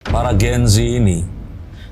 Para Gen Z ini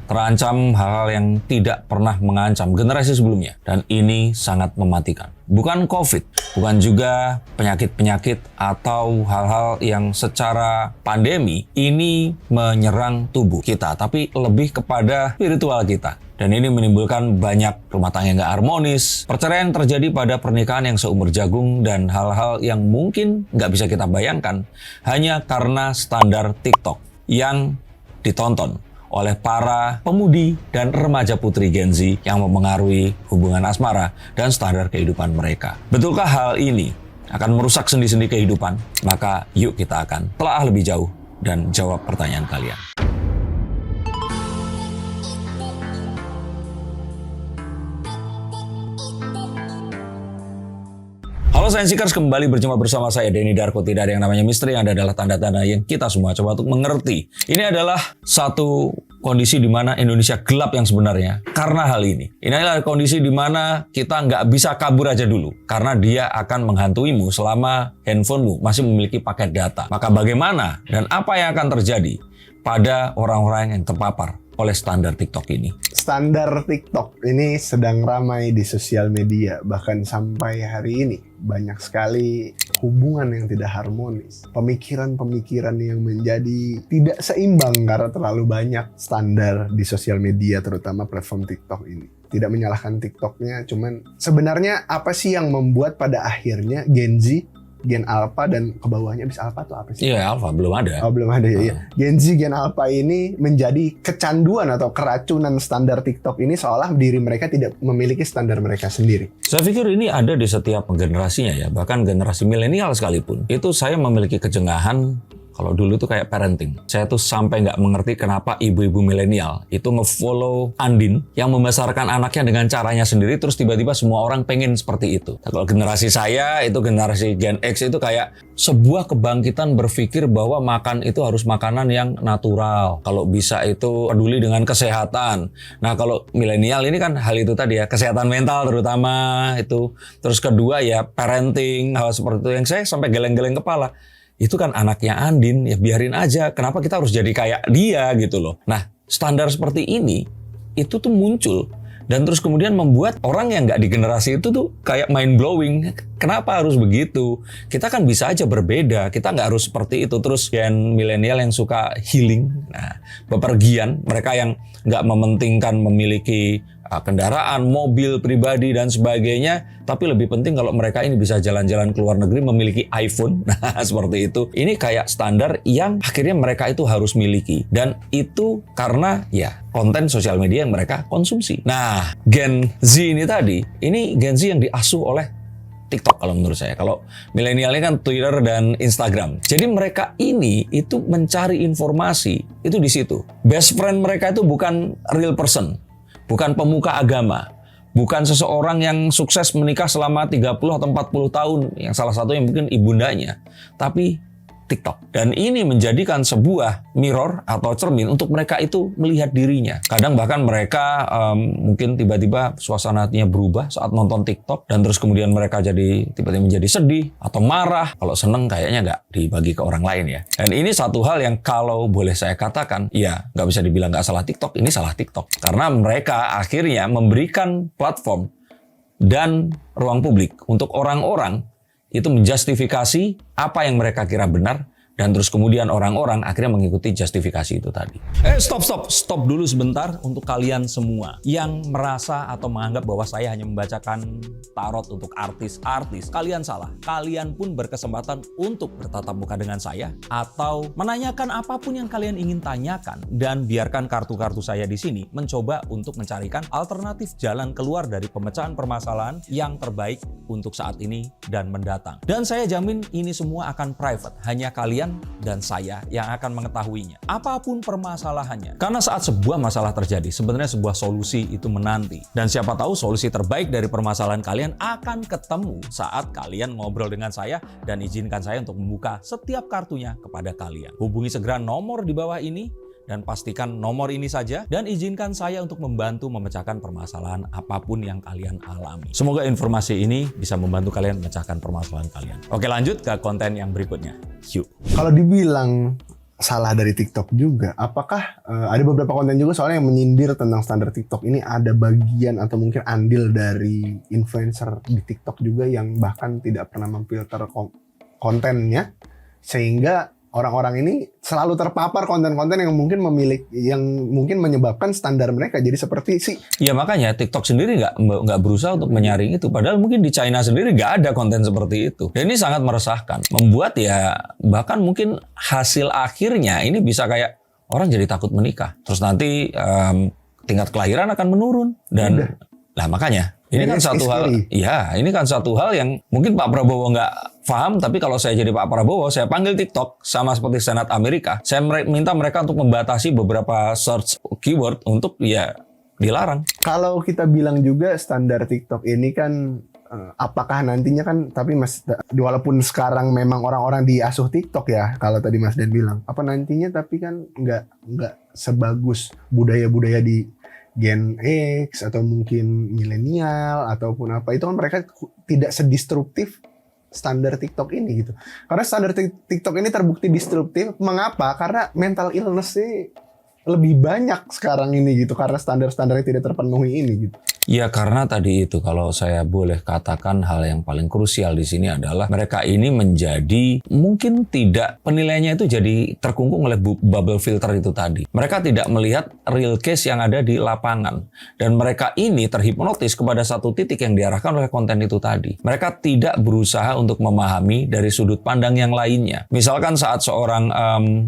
terancam hal-hal yang tidak pernah mengancam generasi sebelumnya. Dan ini sangat mematikan. Bukan COVID, bukan juga penyakit-penyakit atau hal-hal yang secara pandemi ini menyerang tubuh kita, tapi lebih kepada spiritual kita. Dan ini menimbulkan banyak rumah tangga yang nggak harmonis, perceraian terjadi pada pernikahan yang seumur jagung, dan hal-hal yang mungkin nggak bisa kita bayangkan hanya karena standar TikTok yang ditonton oleh para pemudi dan remaja putri Gen Z yang mempengaruhi hubungan asmara dan standar kehidupan mereka. Betulkah hal ini akan merusak sendi-sendi kehidupan? Maka yuk kita akan telaah lebih jauh dan jawab pertanyaan kalian. Halo Science Seekers, kembali berjumpa bersama saya Denny Darko. Tidak ada yang namanya misteri, yang ada adalah tanda-tanda yang kita semua coba untuk mengerti. Ini adalah satu kondisi di mana Indonesia gelap yang sebenarnya karena hal ini. Ini adalah kondisi di mana kita nggak bisa kabur aja dulu karena dia akan menghantuimu selama handphonemu masih memiliki paket data. Maka bagaimana dan apa yang akan terjadi pada orang-orang yang terpapar oleh standar TikTok ini? Standar TikTok ini sedang ramai di sosial media, bahkan sampai hari ini banyak sekali hubungan yang tidak harmonis, pemikiran-pemikiran yang menjadi tidak seimbang karena terlalu banyak standar di sosial media, terutama platform TikTok ini. Tidak menyalahkan TikToknya, cuman sebenarnya apa sih yang membuat pada akhirnya Gen Z, Gen Alpha, dan ke bawahnya bisa Alpha tuh apa sih? Iya, Alpha belum ada. Oh, belum ada ya. Iya. Gen Z, Gen Alpha ini menjadi kecanduan atau keracunan standar TikTok ini, seolah diri mereka tidak memiliki standar mereka sendiri. Saya pikir ini ada di setiap generasinya ya, bahkan generasi milenial sekalipun. Itu saya memiliki kejengahan. Kalau dulu tuh kayak parenting. Saya tuh sampai nggak mengerti kenapa ibu-ibu milenial itu nge-follow Andin yang membesarkan anaknya dengan caranya sendiri, terus tiba-tiba semua orang pengen seperti itu. Kalau generasi saya, itu generasi Gen X itu kayak sebuah kebangkitan berpikir bahwa makan itu harus makanan yang natural. Kalau bisa itu peduli dengan kesehatan. Nah kalau milenial ini kan hal itu tadi ya, kesehatan mental terutama itu. Terus kedua ya parenting, hal seperti itu yang saya sampai geleng-geleng kepala. Itu kan anaknya Andin, ya biarin aja. Kenapa kita harus jadi kayak dia gitu loh. Nah, standar seperti ini, itu tuh muncul. Dan terus kemudian membuat orang yang nggak di generasi itu tuh kayak mind blowing. Kenapa harus begitu? Kita kan bisa aja berbeda. Kita nggak harus seperti itu. Terus gen milenial yang suka healing. Nah, bepergian. Mereka yang nggak mementingkan memiliki kendaraan, mobil pribadi dan sebagainya, tapi lebih penting kalau mereka ini bisa jalan-jalan ke luar negeri memiliki iPhone. Nah, seperti itu. Ini kayak standar yang akhirnya mereka itu harus miliki, dan itu karena ya konten sosial media yang mereka konsumsi. Nah, Gen Z ini tadi, ini Gen Z yang diasuh oleh TikTok kalau menurut saya. Kalau milenial ini kan Twitter dan Instagram. Jadi mereka ini itu mencari informasi itu di situ. Best friend mereka itu bukan real person. Bukan pemuka agama, bukan seseorang yang sukses menikah selama 30 atau 40 tahun, yang salah satunya mungkin ibundanya, tapi TikTok. Dan ini menjadikan sebuah mirror atau cermin untuk mereka itu melihat dirinya. Kadang bahkan mereka mungkin tiba-tiba suasana hatinya berubah saat nonton TikTok, dan terus kemudian mereka jadi tiba-tiba menjadi sedih atau marah. Kalau seneng kayaknya nggak dibagi ke orang lain ya. Dan ini satu hal yang kalau boleh saya katakan, ya nggak bisa dibilang nggak salah TikTok, ini salah TikTok. Karena mereka akhirnya memberikan platform dan ruang publik untuk orang-orang itu menjustifikasi apa yang mereka kira benar, dan terus kemudian orang-orang akhirnya mengikuti justifikasi itu tadi. Stop dulu sebentar untuk kalian semua yang merasa atau menganggap bahwa saya hanya membacakan tarot untuk artis-artis. Kalian salah. Kalian pun berkesempatan untuk bertatap muka dengan saya atau menanyakan apapun yang kalian ingin tanyakan, dan biarkan kartu-kartu saya di sini mencoba untuk mencarikan alternatif jalan keluar dari pemecahan permasalahan yang terbaik untuk saat ini dan mendatang. Dan saya jamin ini semua akan private. Hanya kalian dan saya yang akan mengetahuinya. Apapun permasalahannya. Karena saat sebuah masalah terjadi, sebenarnya sebuah solusi itu menanti. Dan siapa tahu solusi terbaik dari permasalahan kalian akan ketemu saat kalian ngobrol dengan saya, dan izinkan saya untuk membuka setiap kartunya kepada kalian. Hubungi segera nomor di bawah ini, dan pastikan nomor ini saja, dan izinkan saya untuk membantu memecahkan permasalahan apapun yang kalian alami. Semoga informasi ini bisa membantu kalian memecahkan permasalahan kalian. Oke, lanjut ke konten yang berikutnya. Yuk. Kalau dibilang salah dari TikTok juga. Apakah ada beberapa konten juga soalnya yang menyindir tentang standar TikTok ini, ada bagian atau mungkin andil dari influencer di TikTok juga yang bahkan tidak pernah memfilter kontennya, sehingga orang-orang ini selalu terpapar konten-konten yang mungkin menyebabkan standar mereka jadi seperti si. Ya makanya TikTok sendiri nggak berusaha untuk menyaring itu. Padahal mungkin di China sendiri nggak ada konten seperti itu. Dan ini sangat meresahkan. Membuat ya bahkan mungkin hasil akhirnya ini bisa kayak orang jadi takut menikah. Terus nanti tingkat kelahiran akan menurun. Dan lah makanya ini kan satu hal. Ya ini kan satu hal yang mungkin Pak Prabowo nggak paham, tapi kalau saya jadi Pak Prabowo, saya panggil TikTok sama seperti Senat Amerika. Saya minta mereka untuk membatasi beberapa search keyword untuk ya dilarang. Kalau kita bilang juga standar TikTok ini kan apakah nantinya kan, tapi walaupun sekarang memang orang-orang diasuh TikTok ya, kalau tadi Mas Dan bilang, apa nantinya tapi kan nggak sebagus budaya-budaya di Gen X atau mungkin milenial ataupun apa, itu kan mereka tidak sedestruktif standar TikTok ini gitu. Karena standar TikTok ini terbukti destruktif. Mengapa? Karena mental illness sih lebih banyak sekarang ini gitu, karena standar-standar yang tidak terpenuhi ini gitu. Ya karena tadi itu, kalau saya boleh katakan hal yang paling krusial di sini adalah mereka ini menjadi mungkin tidak, penilaiannya itu jadi terkungkung oleh bubble filter itu tadi. Mereka tidak melihat real case yang ada di lapangan. Dan mereka ini terhipnotis kepada satu titik yang diarahkan oleh konten itu tadi. Mereka tidak berusaha untuk memahami dari sudut pandang yang lainnya. Misalkan saat seorang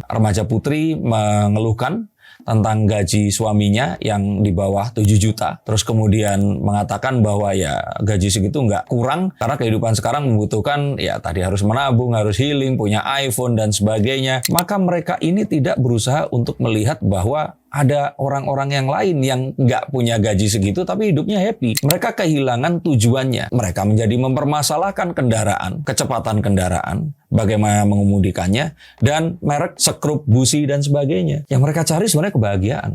remaja putri mengeluhkan tentang gaji suaminya yang di bawah 7 juta. Terus kemudian mengatakan bahwa ya gaji segitu nggak kurang karena kehidupan sekarang membutuhkan ya tadi harus menabung, harus healing, punya iPhone dan sebagainya. Maka mereka ini tidak berusaha untuk melihat bahwa ada orang-orang yang lain yang nggak punya gaji segitu tapi hidupnya happy. Mereka kehilangan tujuannya. Mereka menjadi mempermasalahkan kendaraan, kecepatan kendaraan, bagaimana mengemudikannya, dan merek, sekrup, busi, dan sebagainya. Yang mereka cari sebenarnya kebahagiaan.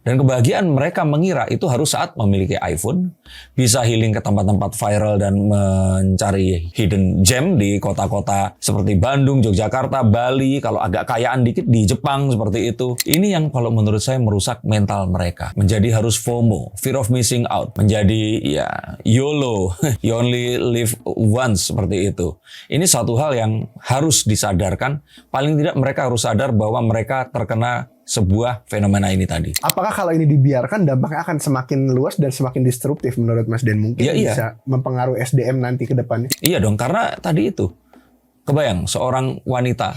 Dan kebahagiaan mereka mengira itu harus saat memiliki iPhone, bisa healing ke tempat-tempat viral dan mencari hidden gem di kota-kota seperti Bandung, Yogyakarta, Bali, kalau agak kayaan dikit di Jepang seperti itu. Ini yang kalau menurut saya merusak mental mereka. Menjadi harus FOMO, fear of missing out. Menjadi ya YOLO, you only live once seperti itu. Ini satu hal yang harus disadarkan. Paling tidak mereka harus sadar bahwa mereka terkena sebuah fenomena ini tadi. Apakah kalau ini dibiarkan dampaknya akan semakin luas dan semakin destruktif menurut Mas Den? Mungkin bisa mempengaruhi SDM nanti ke depannya? Iya dong, karena tadi itu. Kebayang seorang wanita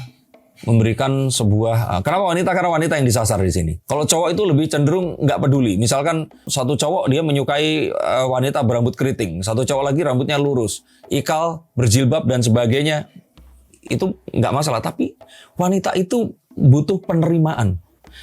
memberikan sebuah... Kenapa wanita? Karena wanita yang disasar di sini. Kalau cowok itu lebih cenderung nggak peduli. Misalkan satu cowok dia menyukai wanita berambut keriting. Satu cowok lagi rambutnya lurus. Ikal, berjilbab dan sebagainya. Itu nggak masalah. Tapi wanita itu butuh penerimaan.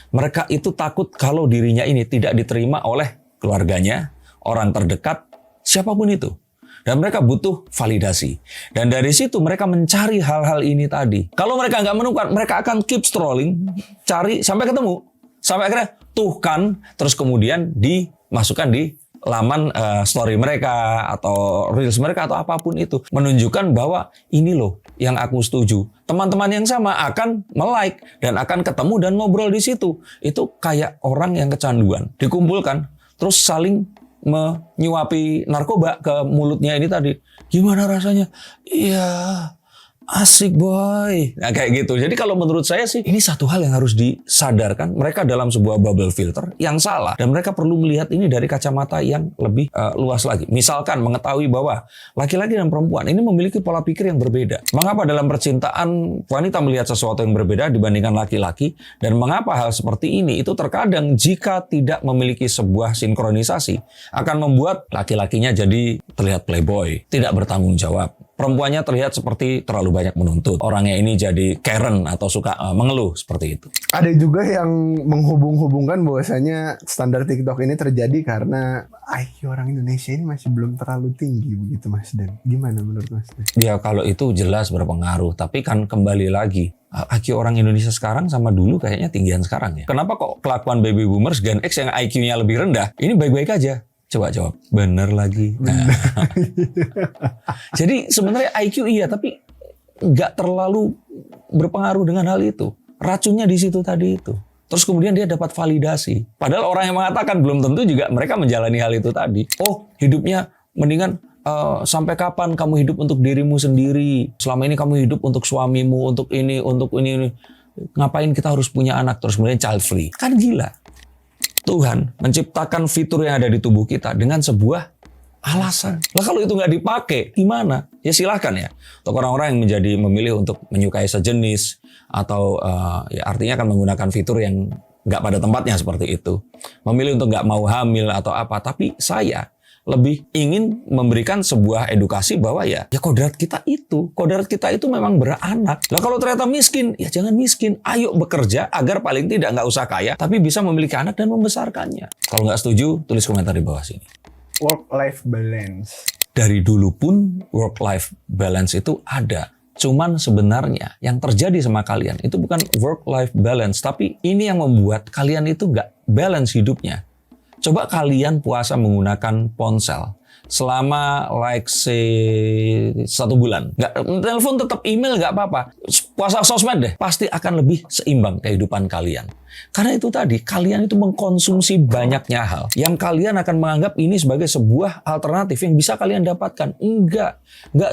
Mereka itu takut kalau dirinya ini tidak diterima oleh keluarganya, orang terdekat, siapapun itu. Dan mereka butuh validasi. Dan dari situ mereka mencari hal-hal ini tadi. Kalau mereka nggak menemukan, mereka akan keep scrolling, cari sampai ketemu. Sampai akhirnya tuh kan, terus kemudian dimasukkan di laman story mereka atau reels mereka atau apapun itu, menunjukkan bahwa ini loh yang aku setuju. Teman-teman yang sama akan like dan akan ketemu dan ngobrol di situ. Itu kayak orang yang kecanduan, dikumpulkan terus saling menyuapi narkoba ke mulutnya ini tadi. Gimana rasanya? Iya, asik boy. Nah kayak gitu. Jadi kalau menurut saya sih ini satu hal yang harus disadarkan. Mereka dalam sebuah bubble filter yang salah. Dan mereka perlu melihat ini dari kacamata yang lebih luas lagi. Misalkan mengetahui bahwa laki-laki dan perempuan ini memiliki pola pikir yang berbeda. Mengapa dalam percintaan wanita melihat sesuatu yang berbeda dibandingkan laki-laki. Dan mengapa hal seperti ini itu terkadang jika tidak memiliki sebuah sinkronisasi akan membuat laki-lakinya jadi terlihat playboy, tidak bertanggung jawab. Perempuannya terlihat seperti terlalu banyak menuntut. Orangnya ini jadi Karen atau suka mengeluh seperti itu. Ada juga yang menghubung-hubungkan bahwasanya standar TikTok ini terjadi karena IQ orang Indonesia ini masih belum terlalu tinggi begitu Mas Den. Gimana menurut Mas Den? Ya kalau itu jelas berpengaruh. Tapi kan kembali lagi. IQ orang Indonesia sekarang sama dulu kayaknya tinggian sekarang ya. Kenapa kok kelakuan baby boomers Gen X yang IQ-nya lebih rendah ini baik-baik aja? Coba jawab. Bener lagi. Nah. Jadi sebenarnya IQ iya, tapi nggak terlalu berpengaruh dengan hal itu. racunnya di situ tadi itu. Terus kemudian dia dapat validasi. Padahal orang yang mengatakan belum tentu juga mereka menjalani hal itu tadi. Oh, hidupnya mendingan sampai kapan kamu hidup untuk dirimu sendiri? Selama ini kamu hidup untuk suamimu, untuk ini. Ngapain kita harus punya anak? Terus kemudian child free. Kan gila. Tuhan menciptakan fitur yang ada di tubuh kita dengan sebuah alasan. Lah kalau itu nggak dipakai, gimana? Ya silahkan ya. Untuk orang-orang yang memilih untuk menyukai sejenis atau ya artinya akan menggunakan fitur yang nggak pada tempatnya seperti itu. Memilih untuk nggak mau hamil atau apa. Tapi saya lebih ingin memberikan sebuah edukasi bahwa ya kodrat kita itu memang beranak. Lah kalau ternyata miskin, ya jangan miskin. Ayo bekerja agar paling tidak nggak usah kaya, tapi bisa memiliki anak dan membesarkannya. Kalau nggak setuju, tulis komentar di bawah sini. Work-life balance. Dari dulu pun work-life balance itu ada. Cuman sebenarnya yang terjadi sama kalian itu bukan work-life balance, tapi ini yang membuat kalian itu nggak balance hidupnya. Coba kalian puasa menggunakan ponsel selama say 1 bulan. Nggak, telepon tetap, email nggak apa-apa. Puasa sosmed deh. Pasti akan lebih seimbang kehidupan kalian. Karena itu tadi, kalian itu mengkonsumsi banyaknya hal yang kalian akan menganggap ini sebagai sebuah alternatif yang bisa kalian dapatkan. Enggak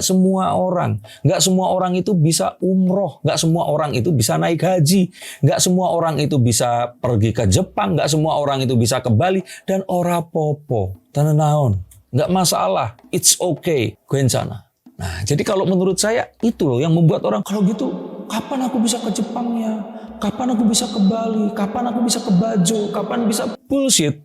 semua orang. Enggak semua orang itu bisa umroh. Enggak semua orang itu bisa naik haji. Enggak semua orang itu bisa pergi ke Jepang. Enggak semua orang itu bisa ke Bali. Dan ora popo. Tananaon. Enggak masalah. It's okay. Kencana. Nah, jadi kalau menurut saya itu loh yang membuat orang kalau gitu, kapan aku bisa ke Jepang ya? Kapan aku bisa ke Bali? Kapan aku bisa ke Bajo? Kapan bisa bullshit?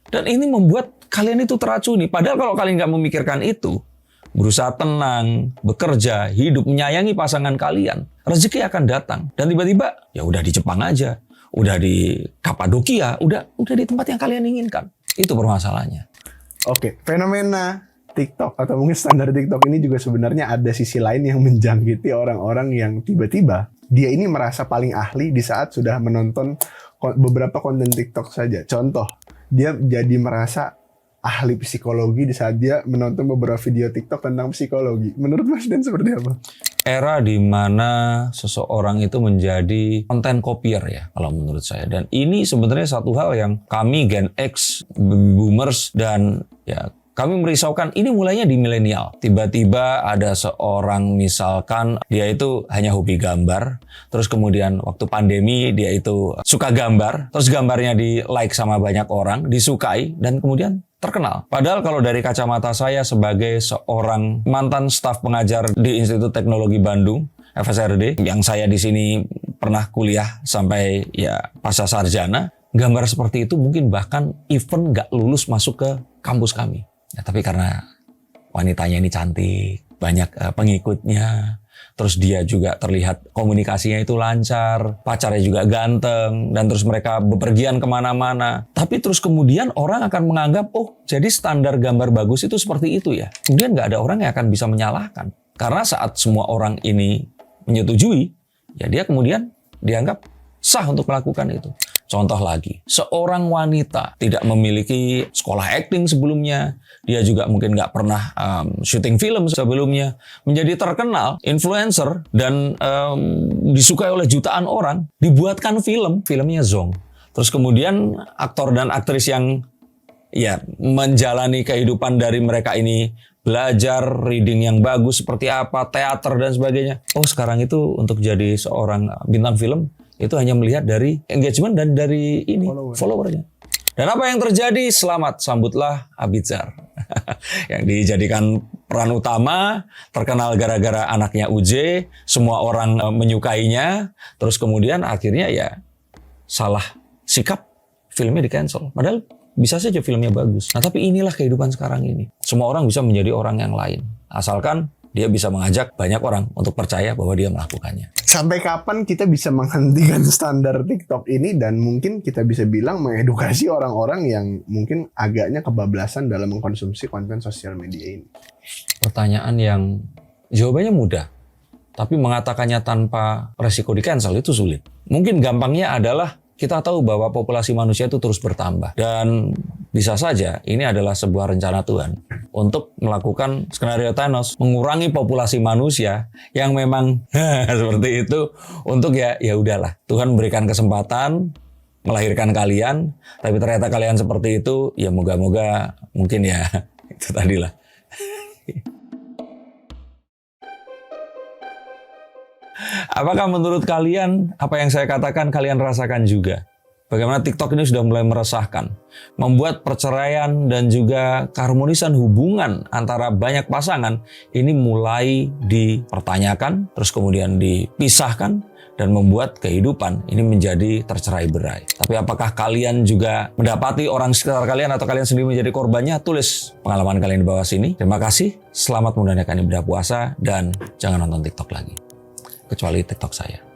Dan ini membuat kalian itu teracuni. Padahal kalau kalian nggak memikirkan itu, berusaha tenang, bekerja, hidup, menyayangi pasangan kalian, rezeki akan datang. Dan tiba-tiba ya udah di Jepang aja, udah di Kapadokia, udah di tempat yang kalian inginkan. Itu permasalahannya. Oke, fenomena TikTok atau mungkin standar TikTok ini juga sebenarnya ada sisi lain yang menjangkiti orang-orang yang tiba-tiba dia ini merasa paling ahli di saat sudah menonton beberapa konten TikTok saja. Contoh, dia jadi merasa ahli psikologi di saat dia menonton beberapa video TikTok tentang psikologi. Menurut Mas Den seperti apa? Era di mana seseorang itu menjadi content copier ya kalau menurut saya. Dan ini sebenarnya satu hal yang kami Gen X, Boomers dan ya kami merisaukan ini mulainya di milenial. Tiba-tiba ada seorang misalkan dia itu hanya hobi gambar. Terus kemudian waktu pandemi dia itu suka gambar. Terus gambarnya di like sama banyak orang, disukai dan kemudian terkenal. Padahal kalau dari kacamata saya sebagai seorang mantan staf pengajar di Institut Teknologi Bandung, FSRD, yang saya di sini pernah kuliah sampai ya pasca sarjana, gambar seperti itu mungkin bahkan even nggak lulus masuk ke kampus kami. Ya, tapi karena wanitanya ini cantik, banyak pengikutnya, terus dia juga terlihat komunikasinya itu lancar, pacarnya juga ganteng, dan terus mereka bepergian kemana-mana. Tapi terus kemudian orang akan menganggap, oh jadi standar gambar bagus itu seperti itu ya. Kemudian nggak ada orang yang akan bisa menyalahkan. Karena saat semua orang ini menyetujui, ya dia kemudian dianggap sah untuk melakukan itu. Contoh lagi, seorang wanita tidak memiliki sekolah akting sebelumnya, dia juga mungkin nggak pernah syuting film sebelumnya, menjadi terkenal, influencer, dan disukai oleh jutaan orang, dibuatkan filmnya Zong. Terus kemudian aktor dan aktris yang ya menjalani kehidupan dari mereka ini, belajar, reading yang bagus seperti apa, teater dan sebagainya. Oh sekarang itu untuk jadi seorang bintang film, itu hanya melihat dari engagement dan dari ini followernya. Dan apa yang terjadi? Selamat sambutlah Abizar yang dijadikan peran utama, terkenal gara-gara anaknya UJ, semua orang menyukainya, terus kemudian akhirnya ya salah sikap, filmnya di cancel. Padahal bisa saja filmnya bagus. Nah tapi inilah kehidupan sekarang ini. Semua orang bisa menjadi orang yang lain, asalkan dia bisa mengajak banyak orang untuk percaya bahwa dia melakukannya. Sampai kapan kita bisa menghentikan standar TikTok ini dan mungkin kita bisa bilang mengedukasi orang-orang yang mungkin agaknya kebablasan dalam mengkonsumsi konten sosial media ini? Pertanyaan yang jawabannya mudah, tapi mengatakannya tanpa resiko di cancel itu sulit. Mungkin gampangnya adalah kita tahu bahwa populasi manusia itu terus bertambah dan bisa saja ini adalah sebuah rencana Tuhan. untuk melakukan skenario Thanos, mengurangi populasi manusia yang memang seperti itu untuk ya udahlah. Tuhan berikan kesempatan melahirkan kalian, tapi ternyata kalian seperti itu, ya moga-moga mungkin ya itu tadilah. Apakah menurut kalian apa yang saya katakan kalian rasakan juga? Bagaimana TikTok ini sudah mulai meresahkan, membuat perceraian dan juga keharmonisan hubungan antara banyak pasangan ini mulai dipertanyakan, terus kemudian dipisahkan, dan membuat kehidupan ini menjadi tercerai-berai. Tapi apakah kalian juga mendapati orang sekitar kalian atau kalian sendiri menjadi korbannya? Tulis pengalaman kalian di bawah sini. Terima kasih, selamat menunaikan ibadah puasa, dan jangan nonton TikTok lagi. Kecuali TikTok saya.